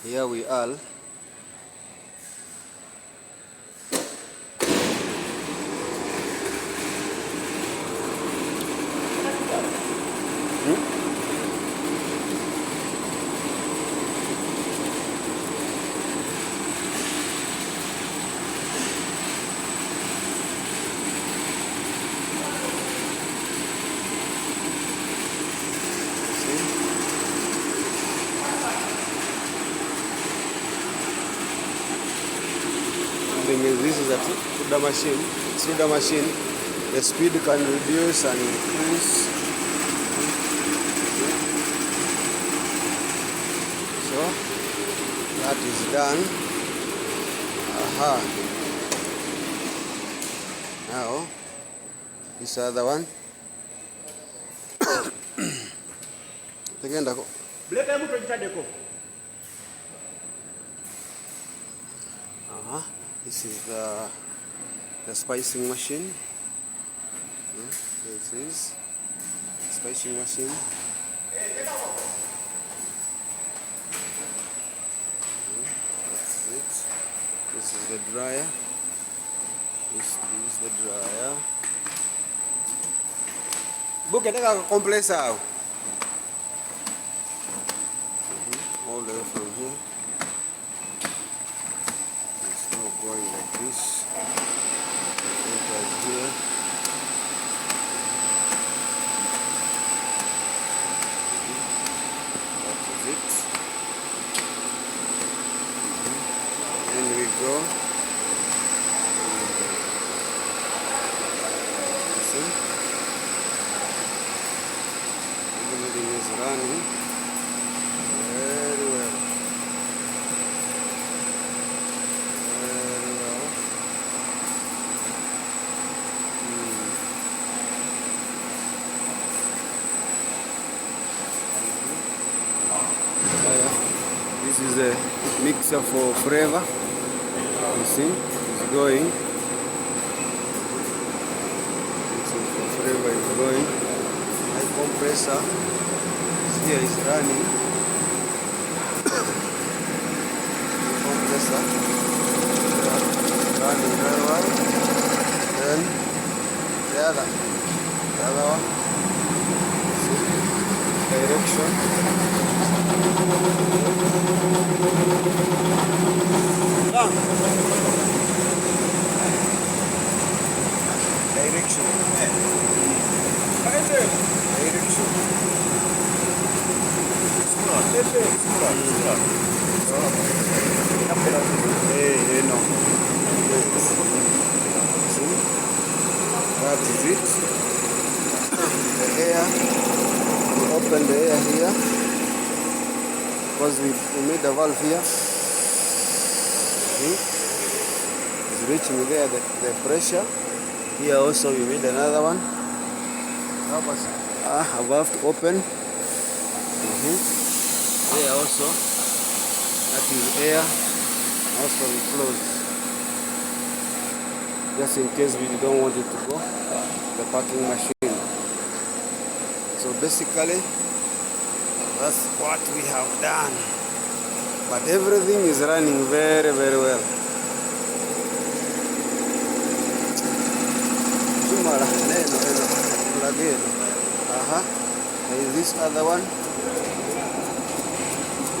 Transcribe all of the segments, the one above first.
Here we are. This is a Extruder machine. The speed can reduce and increase. So that is done. Aha. Now this other one. This is the spicing machine. This is spicing machine. That's it. This is the dryer. This is the dryer. Book it a compressor. All the way from here. Going like this. Enters here. That is it. And we go. See? Everything is running very well. This is a mixer for flavor. You see, it's going. Mixing for flavor is going. High compressor here is running. Compressor running very well. Then the other one. See, direction. Direction. No. See? That is it. The air. We open the air here because we made a valve here. See? It's reaching there the pressure. Here also we made another one. Above to open. There also, that is air. Also we close. Just in case we don't want it to go, the packing machine. So basically, that's what we have done. But everything is running very, very well. And this other one. You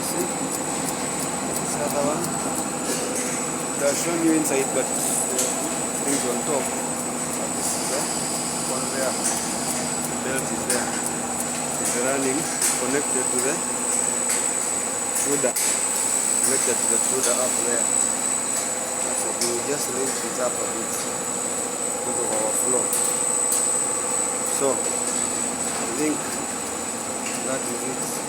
see? This other one. They'll show you inside, but things on top. This is there. One there. The belt is there. It's running, connected to the extruder. Connected to the extruder up there. So we will just lift it up a bit because of our flow. So I think that is it.